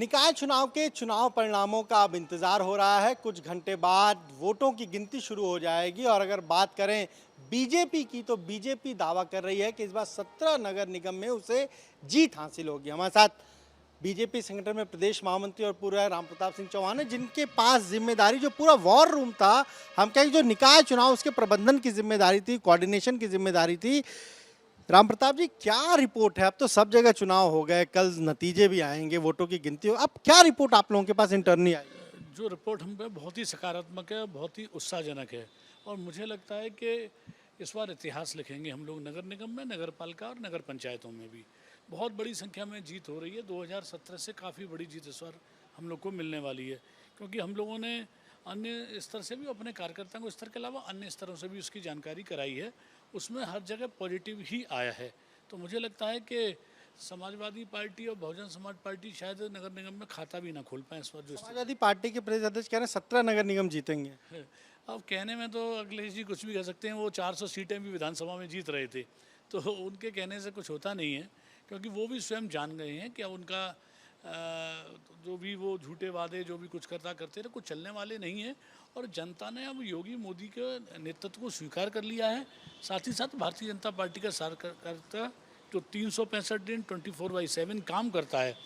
निकाय चुनाव के चुनाव परिणामों का अब इंतजार हो रहा है। कुछ घंटे बाद वोटों की गिनती शुरू हो जाएगी और अगर बात करें बीजेपी की तो बीजेपी दावा कर रही है कि इस बार 17 नगर निगम में उसे जीत हासिल होगी। हमारे साथ बीजेपी संगठन में प्रदेश महामंत्री और पूर्व रामप्रताप सिंह चौहान है, जिनके पास जिम्मेदारी जो पूरा वॉर रूम था, हम कहें जो निकाय चुनाव उसके प्रबंधन की जिम्मेदारी थी, कोऑर्डिनेशन की जिम्मेदारी थी। राम प्रताप जी, क्या रिपोर्ट है? अब तो सब जगह चुनाव हो गए, कल नतीजे भी आएंगे, वोटों की गिनती हो, अब क्या रिपोर्ट आप लोगों के पास इंटरनी आई? जो रिपोर्ट हम पे बहुत ही सकारात्मक है, बहुत ही उत्साहजनक है और मुझे लगता है कि इस बार इतिहास लिखेंगे हम लोग नगर निगम में, नगर पालिका और नगर पंचायतों में भी बहुत बड़ी संख्या में जीत हो रही है। 2017 से काफ़ी बड़ी जीत इस बार हम लोग को मिलने वाली है, क्योंकि हम लोगों ने अन्य स्तर से भी अपने कार्यकर्ताओं को स्तर के अलावा अन्य स्तरों से भी उसकी जानकारी कराई है। उसमें हर जगह पॉजिटिव ही आया है। तो मुझे लगता है कि समाजवादी पार्टी और बहुजन समाज पार्टी शायद नगर निगम में खाता भी ना खोल पाए इस बार। जो समाजवादी पार्टी के प्रदेश अध्यक्ष कह रहे हैं 17 नगर निगम जीतेंगे। अब कहने में तो अखिलेश जी कुछ भी कह सकते हैं, वो 400 सीटें भी विधानसभा में जीत रहे थे, तो उनके कहने से कुछ होता नहीं है, क्योंकि वो भी स्वयं जान गए हैं कि अब उनका जो भी वो झूठे वादे जो भी कुछ करते रहे कुछ चलने वाले नहीं है। और जनता ने अब योगी मोदी के नेतृत्व को स्वीकार कर लिया है। साथ ही साथ भारतीय जनता पार्टी का कार्यकर्ता जो 365 दिन 24/7 काम करता है,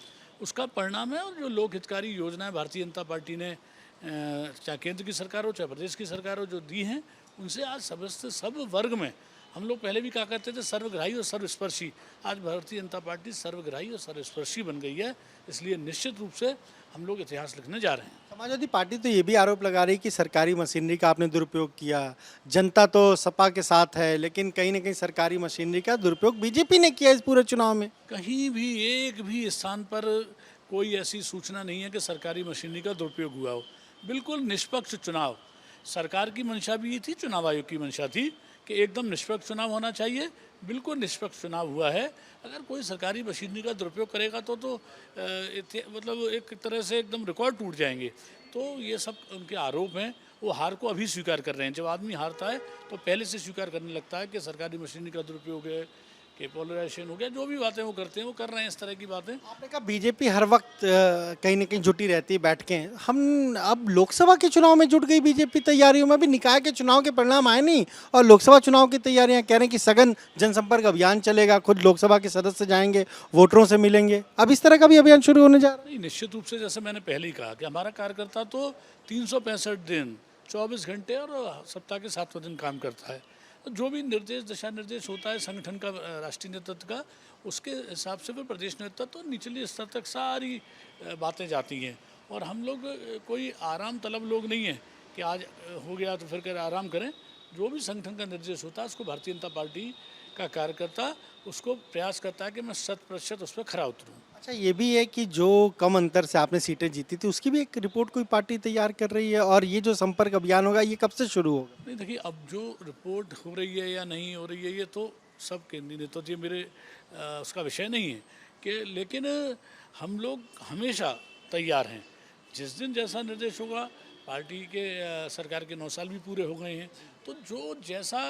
उसका परिणाम है। और जो लोक हितकारी योजनाएं भारतीय जनता पार्टी ने चाहे केंद्र की सरकार हो चाहे प्रदेश की सरकार हो जो दी हैं, उनसे आज सब वर्ग में, हम लोग पहले भी कहा करते थे सर्वग्राही और सर्वस्पर्शी, आज भारतीय जनता पार्टी सर्वग्राही और सर्वस्पर्शी बन गई है। इसलिए निश्चित रूप से हम लोग इतिहास लिखने जा रहे हैं। समाजवादी पार्टी तो ये भी आरोप लगा रही कि सरकारी मशीनरी का आपने दुरुपयोग किया। जनता तो सपा के साथ है, लेकिन कहीं ना कहीं सरकारी मशीनरी का दुरुपयोग बीजेपी ने किया इस पूरे चुनाव में। कहीं भी एक भी स्थान पर कोई ऐसी सूचना नहीं है कि सरकारी मशीनरी का दुरुपयोग हुआ हो। बिल्कुल निष्पक्ष चुनाव, सरकार की मंशा भी ये थी, चुनाव आयोग की मंशा थी कि एकदम निष्पक्ष चुनाव होना चाहिए। बिल्कुल निष्पक्ष चुनाव हुआ है। अगर कोई सरकारी मशीनरी का दुरुपयोग करेगा तो मतलब एक तरह से एकदम रिकॉर्ड टूट जाएंगे। तो ये सब उनके आरोप हैं। वो हार को अभी स्वीकार कर रहे हैं। जब आदमी हारता है तो पहले से स्वीकार करने लगता है कि सरकारी मशीनरी का दुरुपयोग है, कि पोलराइजेशन हो गया, जो भी बातें वो करते हैं, वो कर रहे हैं इस तरह की बातें। आपने कहा बीजेपी हर वक्त कहीं ना कहीं जुटी रहती है बैठकें। हम अब लोकसभा के चुनाव में जुट गई बीजेपी तैयारियों में। भी निकाय के चुनाव के परिणाम आए नहीं और लोकसभा चुनाव की तैयारियां, कह रहे हैं कि सघन जनसंपर्क अभियान चलेगा, खुद लोकसभा के सदस्य जाएंगे, वोटरों से मिलेंगे। अब इस तरह का भी अभियान शुरू होने जा रहा है। नहीं, निश्चित रूप से जैसे मैंने पहले ही कहा कि हमारा कार्यकर्ता तो 365 दिन 24 घंटे और सप्ताह के 7वें दिन काम करता है। तो जो भी निर्देश दिशा निर्देश होता है संगठन का, राष्ट्रीय नेतृत्व का, उसके हिसाब से फिर प्रदेश नेतृत्व तो निचले स्तर तक सारी बातें जाती हैं। और हम लोग कोई आराम तलब लोग नहीं हैं कि आज हो गया तो फिर कर आराम करें। जो भी संगठन का निर्देश होता है उसको भारतीय जनता पार्टी का कार्यकर्ता उसको प्रयास करता है कि मैं 100% उस पर खरा उतरूँ। अच्छा, ये भी है कि जो कम अंतर से आपने सीटें जीती थी उसकी भी एक रिपोर्ट कोई पार्टी तैयार कर रही है, और ये जो संपर्क अभियान होगा ये कब से शुरू होगा? नहीं, देखिए, अब जो रिपोर्ट हो रही है या नहीं हो रही है ये तो सब केंद्रीय नेतृत्व, तो ये मेरे उसका विषय नहीं है कि, लेकिन हम लोग हमेशा तैयार हैं। जिस दिन जैसा निर्देश होगा, पार्टी के सरकार के 9 साल भी पूरे हो गए हैं, तो जो जैसा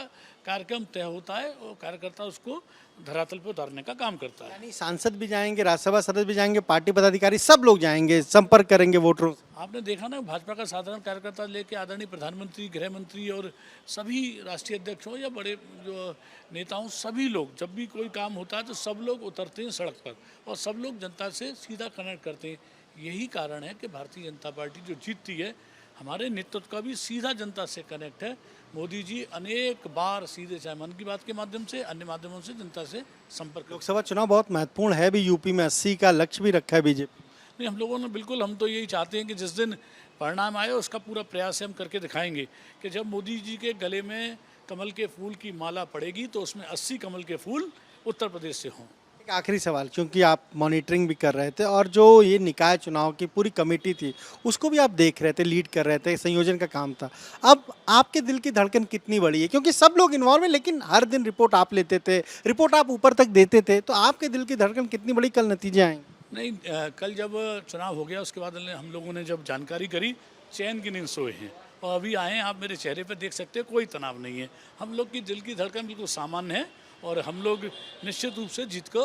कार्यक्रम तय होता है वो कार्यकर्ता उसको धरातल पर उतारने का काम करता है। यानी सांसद भी जाएंगे, राज्यसभा सदस्य भी जाएंगे, पार्टी पदाधिकारी सब लोग जाएंगे, संपर्क करेंगे वोटरों से। आपने देखा ना, भाजपा का साधारण कार्यकर्ता लेके आदरणीय प्रधानमंत्री, गृह मंत्री और सभी राष्ट्रीय अध्यक्ष हो या बड़े जो नेता हों, सभी लोग जब भी कोई काम होता है तो सब लोग उतरते हैं सड़क पर और सब लोग जनता से सीधा कनेक्ट करते हैं। यही कारण है कि भारतीय जनता पार्टी जो जीतती है, हमारे नेतृत्व का भी सीधा जनता से कनेक्ट है। मोदी जी अनेक बार सीधे, चाहे मन की बात के माध्यम से, अन्य माध्यमों से जनता से संपर्क। लोकसभा चुनाव बहुत महत्वपूर्ण है भी, यूपी में 80 का लक्ष्य भी रखा है बीजेपी। नहीं, हम लोगों ने बिल्कुल, हम तो यही चाहते हैं कि जिस दिन परिणाम आए उसका पूरा प्रयास हम करके दिखाएंगे कि जब मोदी जी के गले में कमल के फूल की माला पड़ेगी तो उसमें 80 कमल के फूल उत्तर प्रदेश से हों। एक आखिरी सवाल, क्योंकि आप मॉनिटरिंग भी कर रहे थे और जो ये निकाय चुनाव की पूरी कमेटी थी उसको भी आप देख रहे थे, लीड कर रहे थे, संयोजन का काम था। अब आपके दिल की धड़कन कितनी बड़ी है? क्योंकि सब लोग इन्वॉल्व हैं, लेकिन हर दिन रिपोर्ट आप लेते थे, रिपोर्ट आप ऊपर तक देते थे, तो आपके दिल की धड़कन कितनी बड़ी, कल नतीजे आएंगे? नहीं, कल जब चुनाव हो गया उसके बाद हम लोगों ने जब जानकारी करी, चैन की नींद सोए हैं और अभी आए हैं। आप मेरे चेहरे पर देख सकते हैं, कोई तनाव नहीं है। हम लोग की दिल की धड़कन बिल्कुल सामान्य है और हम लोग निश्चित रूप से जीत को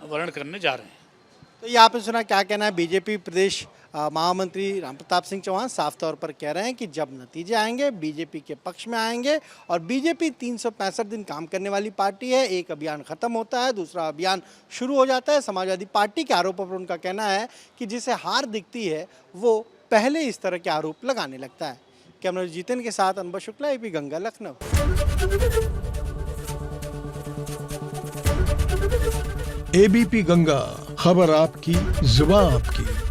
वर्ण करने जा रहे हैं। तो ये आपने सुना, क्या कहना है बीजेपी प्रदेश महामंत्री रामप्रताप सिंह चौहान साफ तौर पर कह रहे हैं कि जब नतीजे आएंगे बीजेपी के पक्ष में आएंगे। और बीजेपी 365 दिन काम करने वाली पार्टी है। एक अभियान खत्म होता है, दूसरा अभियान शुरू हो जाता है। समाजवादी पार्टी के आरोपों पर उनका कहना है कि जिसे हार दिखती है वो पहले इस तरह के आरोप लगाने लगता है। कैमरा जीतन के साथ अनुभव शुक्ला, एपी गंगा, लखनऊ। एबीपी गंगा, खबर आपकी, जुबान आपकी।